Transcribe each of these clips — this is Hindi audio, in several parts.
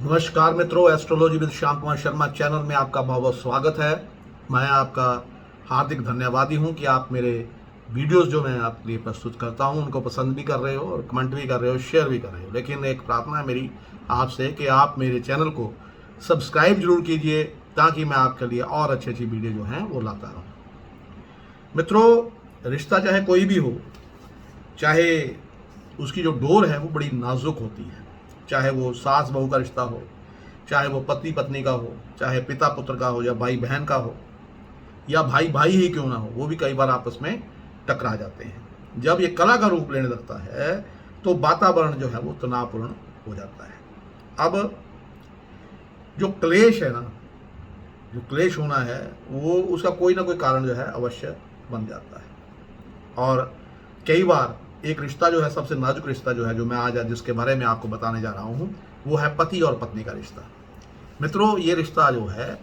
नमस्कार मित्रों, astrology with Shyam Kumar Sharma channel में आपका बहुत बहुत स्वागत है। मैं आपका हार्दिक धन्यवादी हूं कि आप मेरे वीडियोस जो मैं आपके लिए प्रस्तुत करता हूं उनको पसंद भी कर रहे हो और कमेंट भी कर रहे हो, शेयर भी कर रहे हो। लेकिन एक प्रार्थना है मेरी आपसे कि आप मेरे चैनल को सब्सक्राइब जरूर कीजिए ताकि मैं आपके लिए और अच्छी अच्छी वीडियो जो हैं वो लाता रहूँ। मित्रों, रिश्ता चाहे कोई भी हो, चाहे उसकी जो डोर है वो बड़ी नाजुक होती है। चाहे वो सास बहू का रिश्ता हो, चाहे वो पति पत्नी का हो, चाहे पिता पुत्र का हो, या भाई बहन का हो, या भाई भाई ही क्यों ना हो, वो भी कई बार आपस में टकरा जाते हैं। जब ये कला का रूप लेने लगता है तो वातावरण जो है वो तनावपूर्ण हो जाता है। अब जो क्लेश है ना, जो क्लेश होना है वो उसका कोई ना कोई कारण जो है अवश्य बन जाता है। और कई बार एक रिश्ता जो है, सबसे नाजुक रिश्ता जो है, जो मैं आज जिसके बारे में आपको बताने जा रहा हूँ, वो है पति और पत्नी का रिश्ता। मित्रों, ये रिश्ता जो है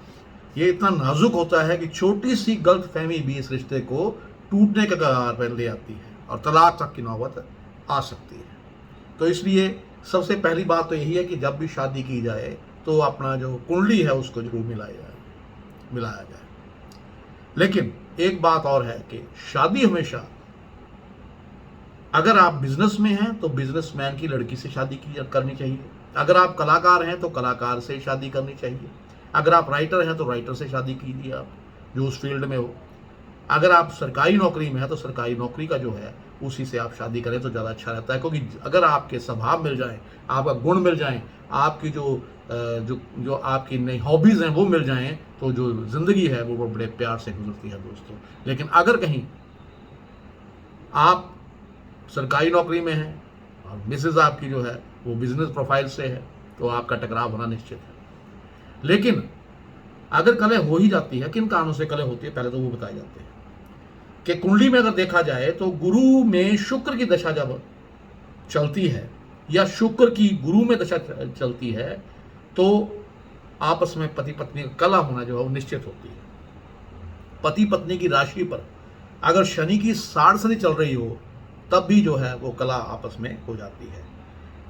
ये इतना नाजुक होता है कि छोटी सी गलत फहमी भी इस रिश्ते को टूटने के कगार पर ले आती है और तलाक तक की नौबत आ सकती है। तो इसलिए सबसे पहली बात तो यही है कि जब भी शादी की जाए तो अपना जो कुंडली है उसको जरूर मिलाया जाए। लेकिन एक बात और है कि शादी हमेशा, अगर आप बिजनेस में हैं तो बिजनेसमैन की लड़की से शादी करनी चाहिए। अगर आप कलाकार हैं तो कलाकार से शादी करनी चाहिए। अगर आप राइटर हैं तो राइटर से शादी कीजिए, आप जो उस फील्ड में हो। अगर आप सरकारी नौकरी में हैं तो सरकारी नौकरी का जो है उसी से आप शादी करें तो ज़्यादा अच्छा रहता है। क्योंकि अगर आपके स्वभाव मिल जाए, आपका गुण मिल जाए, आपकी जो आपकी नई हॉबीज़ हैं वो मिल जाएं, तो जो ज़िंदगी है वो बड़े प्यार से गुजरती है दोस्तों। लेकिन अगर कहीं आप सरकारी नौकरी में है और मिसेज आपकी जो है वो बिजनेस प्रोफाइल से है, तो आपका टकराव होना निश्चित है। लेकिन अगर कलह हो ही जाती है, किन कारणों से कलह होती है पहले तो वो बताए जाते हैं कि कुंडली में अगर देखा जाए तो गुरु में शुक्र की दशा जब चलती है या शुक्र की गुरु में दशा चलती है तो आपस में पति पत्नी का कलह होना जो है वो निश्चित होती है। पति पत्नी की राशि पर अगर शनि की साढ़ चल रही हो तब भी जो है वो कला आपस में हो जाती है।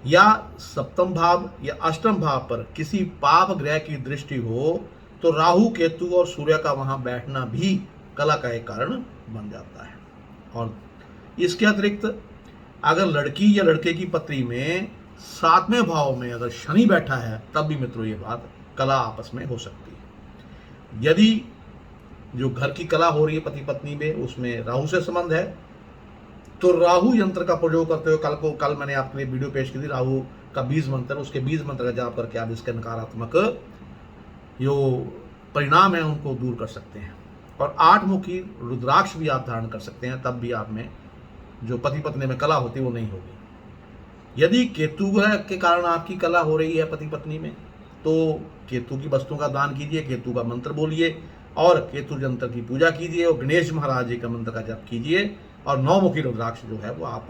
या सप्तम भाव या अष्टम भाव पर किसी पाप ग्रह की दृष्टि हो तो राहु केतु और सूर्य का वहां बैठना भी कला का एक कारण बन जाता है। और इसके अतिरिक्त अगर लड़की या लड़के की पत्री में 7वें भाव में अगर शनि बैठा है तब भी मित्रों ये बात कला आपस में हो सकती है। यदि जो घर की कला हो रही है पति पत्नी में उसमें राहु से संबंध है तो राहु यंत्र का प्रयोग करते हुए कल मैंने आपके लिए वीडियो पेश की थी, राहु का बीज मंत्र, उसके बीज मंत्र का जाप करके आप इसके नकारात्मक जो परिणाम है उनको दूर कर सकते हैं। और 8 मुखी रुद्राक्ष भी आप धारण कर सकते हैं, तब भी आप में जो पति पत्नी में कला होती है वो नहीं होगी। यदि केतु ग्रह के कारण आपकी कला हो रही है पति पत्नी में तो केतु की वस्तुओं का दान कीजिए, केतु का मंत्र बोलिए और केतु यंत्र की पूजा कीजिए और गणेश महाराज जी का मंत्र का जप कीजिए और 9 मुखी रुद्राक्ष जो है वो आप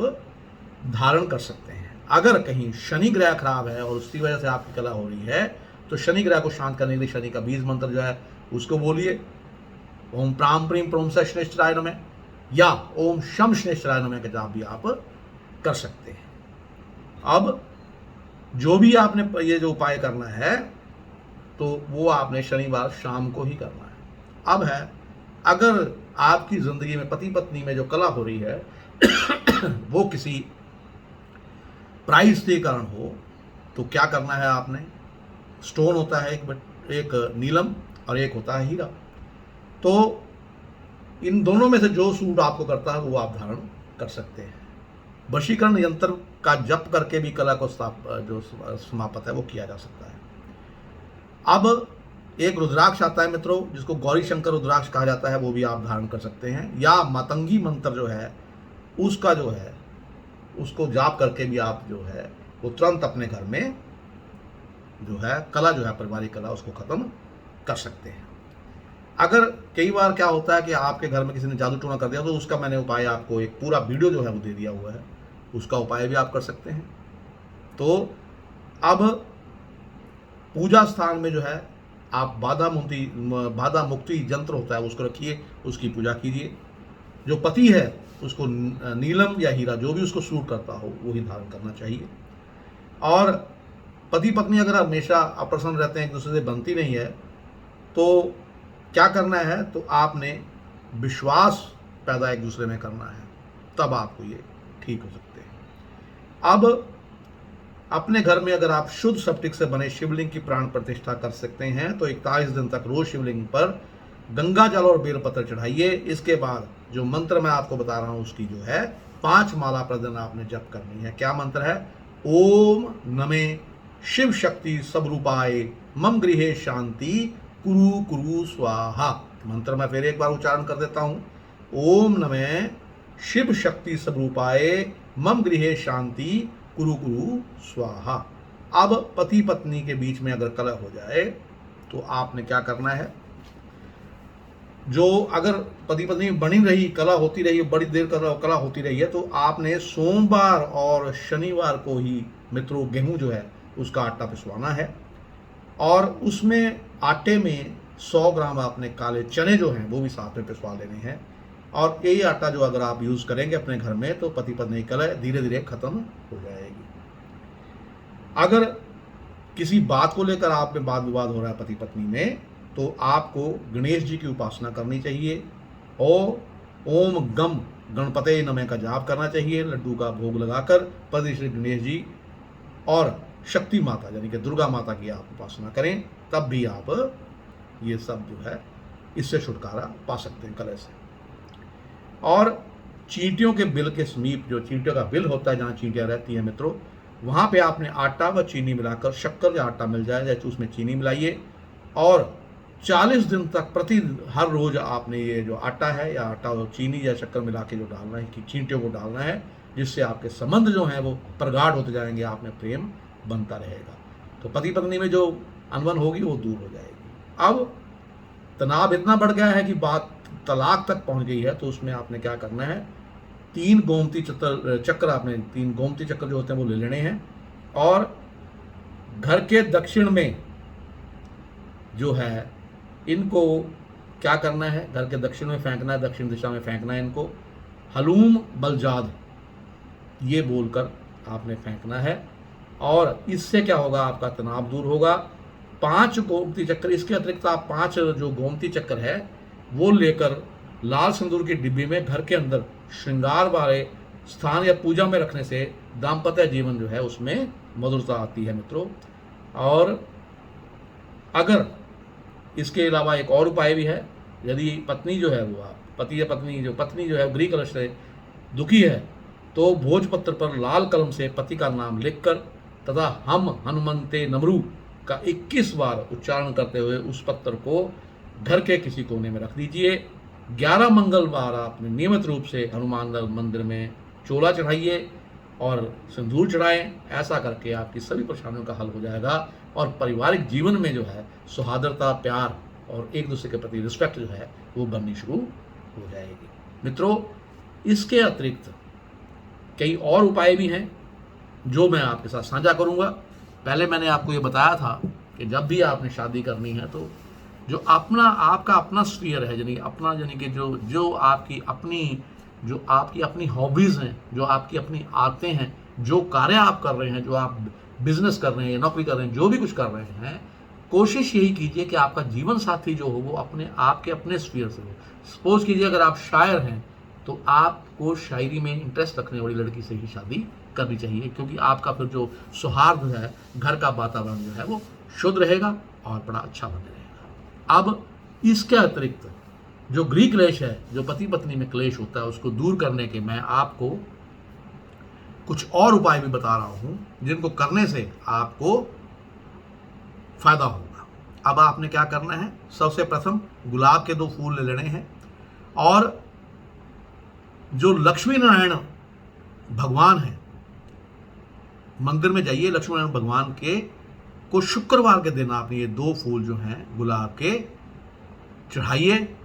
धारण कर सकते हैं। अगर कहीं शनि ग्रह खराब है और उसकी वजह से आपकी कला हो रही है तो शनि ग्रह को शांत करने के लिए शनि का बीज मंत्र जो है उसको बोलिए, ओम प्राम प्रीम प्रोम से शनिश्चराय नमः या ओम शम शनिश्चराय नमः का जाप भी आप कर सकते हैं। अब जो भी आपने ये जो उपाय करना है तो वो आपने शनिवार शाम को ही करना है। अब है, अगर आपकी जिंदगी में पति पत्नी में जो कला हो रही है वो किसी प्राइस के कारण हो तो क्या करना है आपने। स्टोन होता है एक नीलम और एक होता है हीरा, तो इन दोनों में से जो सूट आपको करता है वो आप धारण कर सकते हैं। वशीकरण यंत्र का जप करके भी कला को जो समाप्त है वो किया जा सकता है। अब एक रुद्राक्ष आता है मित्रों जिसको गौरी शंकर रुद्राक्ष कहा जाता है, वो भी आप धारण कर सकते हैं। या मातंगी मंत्र जो है उसका जो है उसको जाप करके भी आप जो है वो तुरंत अपने घर में जो है कला जो है पारिवारिक कला उसको खत्म कर सकते हैं। अगर कई बार क्या होता है कि आपके घर में किसी ने जादू टोना कर दिया तो उसका मैंने उपाय आपको एक पूरा वीडियो जो है वो दे दिया हुआ है, उसका उपाय भी आप कर सकते हैं। तो अब पूजा स्थान में जो है आप बाधा मुक्ति यंत्र होता है उसको रखिए, उसकी पूजा कीजिए। जो पति है उसको नीलम या हीरा जो भी उसको सूट करता हो वही धारण करना चाहिए। और पति पत्नी अगर हमेशा अप्रसन्न रहते हैं, एक दूसरे से बनती नहीं है, तो क्या करना है, तो आपने विश्वास पैदा एक दूसरे में करना है, तब आपको ये ठीक हो सकते हैं। अब अपने घर में अगर आप शुद्ध स्फटिक से बने शिवलिंग की प्राण प्रतिष्ठा कर सकते हैं तो 41 दिन तक रोज शिवलिंग पर गंगा जल और बेलपत्र चढ़ाइए। इसके बाद जो मंत्र मैं आपको बता रहा हूं उसकी जो है 5 माला प्रतिदिन आपने जप करनी है। क्या मंत्र है? ओम नमे शिव शक्ति स्वरूपाय मम गृहे शांति कुरु कुरु स्वाहा। मंत्र मैं फिर एक बार उच्चारण कर देता हूं। ओम नमे शिव शक्ति स्वरूपाय मम गृहे शांति कुरु कुरु स्वाहा। अब पति पत्नी के बीच में अगर कलह हो जाए तो आपने क्या करना है, जो अगर पति पत्नी में बनी रही, कलह होती रही, बड़ी देर कलह होती रही है, तो आपने सोमवार और शनिवार को ही मित्रों गेहूं जो है उसका आटा पिसवाना है, और उसमें आटे में 100 ग्राम आपने काले चने जो हैं वो भी साथ में पिसवा लेने हैं। और यही आटा जो अगर आप यूज करेंगे अपने घर में तो पति पत्नी की कलह धीरे धीरे खत्म हो जाएगी। अगर किसी बात को लेकर आप में वाद विवाद हो रहा है पति पत्नी में, तो आपको गणेश जी की उपासना करनी चाहिए और ओम गम गणपते नमः का जाप करना चाहिए, लड्डू का भोग लगाकर पति श्री गणेश जी और शक्ति माता यानी कि दुर्गा माता की आप उपासना करें, तब भी आप ये सब जो है इससे छुटकारा पा सकते हैं कलह से। और चींटियों के बिल के समीप, जो चींटियों का बिल होता है जहाँ चींटियाँ रहती हैं मित्रों, वहाँ पे आपने आटा व चीनी मिलाकर, शक्कर या आटा मिल जाए जैसे उसमें चीनी मिलाइए, और 40 दिन तक हर रोज आपने ये जो आटा है या आटा और चीनी या शक्कर मिला के जो डालना है कि चींटियों को डालना है, जिससे आपके संबंध जो हैं वो प्रगाढ़ होते जाएंगे, आप में प्रेम बनता रहेगा, तो पति पत्नी में जो अनबन होगी वो दूर हो जाएगी। अब तनाव इतना बढ़ गया है कि बात तलाक तक पहुंच गई है, तो उसमें आपने क्या करना है, 3 गोमती चक्र आपने 3 गोमती चक्र जो होते हैं वो ले लेने हैं, और घर के दक्षिण में जो है इनको क्या करना है, घर के दक्षिण में फेंकना है, दक्षिण दिशा में फेंकना है इनको। हलूम बलजाद ये बोलकर आपने फेंकना है, और इससे क्या होगा, आपका तनाव दूर होगा। 5 गोमती चक्र, इसके अतिरिक्त आप 5 जो गोमती चक्र है वो लेकर लाल सिंदूर की डिब्बी में घर के अंदर श्रृंगार वाले स्थान या पूजा में रखने से दाम्पत्य जीवन जो है उसमें मधुरता आती है मित्रों। और अगर इसके अलावा एक और उपाय भी है, यदि पत्नी जो है वो पति या पत्नी जो है गृह कलश से दुखी है, तो भोजपत्र पर लाल कलम से पति का नाम लिखकर तथा हम हनुमंते नमरू का 21 बार उच्चारण करते हुए उस पत्र को घर के किसी कोने में रख दीजिए। 11 मंगलवार आपने नियमित रूप से हनुमान मंदिर में चोला चढ़ाइए और सिंदूर चढ़ाएं। ऐसा करके आपकी सभी परेशानियों का हल हो जाएगा और पारिवारिक जीवन में जो है सौहार्दता, प्यार और एक दूसरे के प्रति रिस्पेक्ट जो है वो बननी शुरू हो जाएगी। मित्रों, इसके अतिरिक्त कई और उपाय भी हैं जो मैं आपके साथ साझा करूंगा। पहले मैंने आपको ये बताया था कि जब भी आपने शादी करनी है तो जो आपका अपना स्फीयर है, यानी कि जो आपकी अपनी हॉबीज़ हैं, जो आपकी अपनी आदतें हैं, जो कार्य आप कर रहे हैं, जो आप बिजनेस कर रहे हैं, नौकरी कर रहे हैं, जो भी कुछ कर रहे हैं, कोशिश यही कीजिए कि आपका जीवन साथी जो हो वो आपके अपने स्फीयर से हो। सपोज कीजिए अगर आप शायर हैं तो आपको शायरी में इंटरेस्ट रखने वाली लड़की से ही शादी करनी चाहिए, क्योंकि आपका फिर जो सौहार्द है, घर का वातावरण जो है वो शुद्ध रहेगा और बड़ा अच्छा बने रहेगा। अब इसके अतिरिक्त जो गृह क्लेश है, जो पति पत्नी में क्लेश होता है, उसको दूर करने के मैं आपको कुछ और उपाय भी बता रहा हूं जिनको करने से आपको फायदा होगा। अब आपने क्या करना है, सबसे प्रथम गुलाब के 2 फूल ले लेने हैं और जो लक्ष्मी नारायण भगवान है मंदिर में जाइए, लक्ष्मी नारायण भगवान के को शुक्रवार के दिन आपने ये 2 फूल जो हैं गुलाब के चढ़ाइए।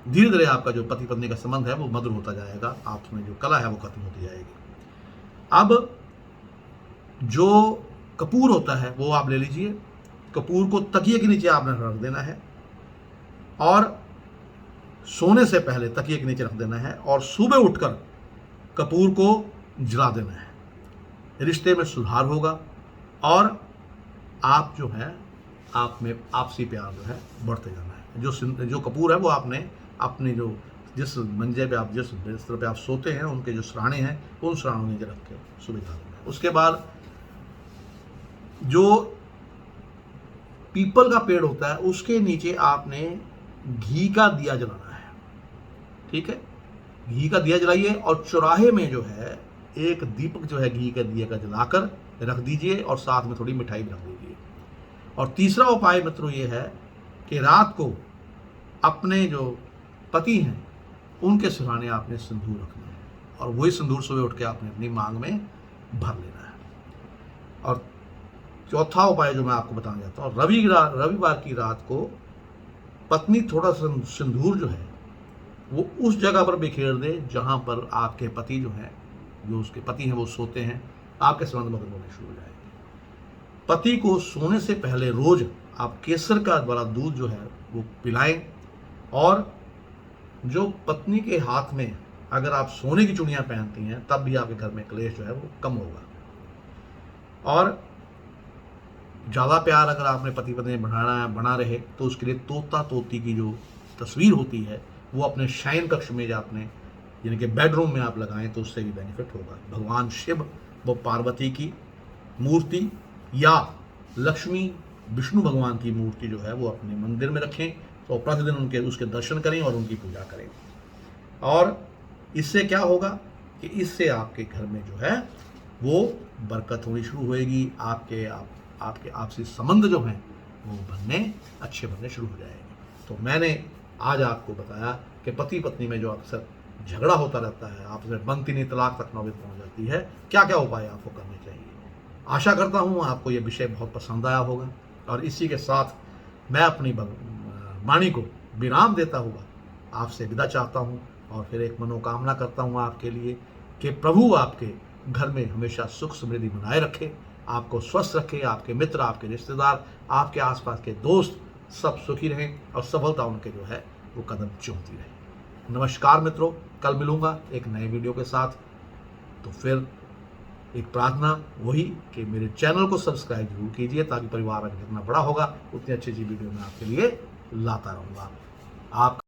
धीरे धीरे आपका जो पति पत्नी का संबंध है वो मधुर होता जाएगा, आपस में जो कला है वो खत्म होती जाएगी। अब जो कपूर होता है वो आप ले लीजिए, कपूर को तकिए के नीचे आपने रख देना है और सोने से पहले तकिए के नीचे रख देना है और सुबह उठकर कपूर को जला देना है। रिश्ते में सुधार होगा और आप जो है आप में आपसी प्यार जो है बढ़ते जाना है। जो कपूर है वो आपने अपने जो जिस मंजे पे आप जिस बिस्तर पे आप सोते हैं उनके जो सराहने हैं उन सराहनों नीचे रख के सुबह निकालना है। उसके बाद जो पीपल का पेड़ होता है उसके नीचे आपने घी का दिया जलाना है, ठीक है। घी का दिया जलाइए और चौराहे में जो है एक दीपक जो है घी का दिया का जलाकर रख दीजिए और साथ में थोड़ी मिठाई भी रख दीजिए। और तीसरा उपाय मित्रों ये है कि रात को अपने जो पति हैं उनके सिरहाने आपने सिंदूर रखना है और वही सिंदूर सुबह उठ के आपने अपनी मांग में भर लेना है। और चौथा उपाय जो मैं आपको बताना चाहता हूँ, रविवार की रात को पत्नी थोड़ा सा सिंदूर जो है वो उस जगह पर बिखेर दे जहाँ पर आपके पति जो हैं, जो उसके पति हैं वो सोते हैं, आपके संबंध मधुर होने शुरू हो जाएंगे। पति को सोने से पहले रोज आप केसर का वाला दूध जो है वो पिलाएं और जो पत्नी के हाथ में अगर आप सोने की चूड़ियां पहनती हैं तब भी आपके घर में क्लेश जो है वो कम होगा। और ज़्यादा प्यार अगर आपने पति पत्नी में बना रहे तो उसके लिए तोता तोती की जो तस्वीर होती है वो अपने शयन कक्ष में या अपने यानी कि बेडरूम में आप लगाएं तो उससे भी बेनिफिट होगा। भगवान शिव व पार्वती की मूर्ति या लक्ष्मी विष्णु भगवान की मूर्ति जो है वो अपने मंदिर में रखें तो प्रतिदिन उसके दर्शन करें और उनकी पूजा करें। और इससे क्या होगा कि इससे आपके घर में जो है वो बरकत होनी शुरू होएगी, आपके आपसी संबंध जो हैं वो अच्छे बनने शुरू हो जाएंगे। तो मैंने आज आपको बताया कि पति पत्नी में जो अक्सर झगड़ा होता रहता है, आपस में बनती नहीं, तलाक तक नौबत पहुंच जाती है, क्या क्या उपाय आपको करने चाहिए। आशा करता हूँ आपको ये विषय बहुत पसंद आया होगा और इसी के साथ मैं अपनी वाणी को विराम देता हुआ आपसे विदा चाहता हूँ और फिर एक मनोकामना करता हूँ आपके लिए कि प्रभु आपके घर में हमेशा सुख समृद्धि बनाए रखे, आपको स्वस्थ रखे, आपके मित्र, आपके रिश्तेदार, आपके आसपास के दोस्त सब सुखी रहें और सफलता उनके जो है वो कदम चूमती रहे। नमस्कार मित्रों, कल मिलूंगा एक नए वीडियो के साथ। तो फिर एक प्रार्थना वही कि मेरे चैनल को सब्सक्राइब जरूर कीजिए ताकि परिवार अगर जितना बड़ा होगा उतनी अच्छी वीडियो मैं आपके लिए लाता रहूँगा। आप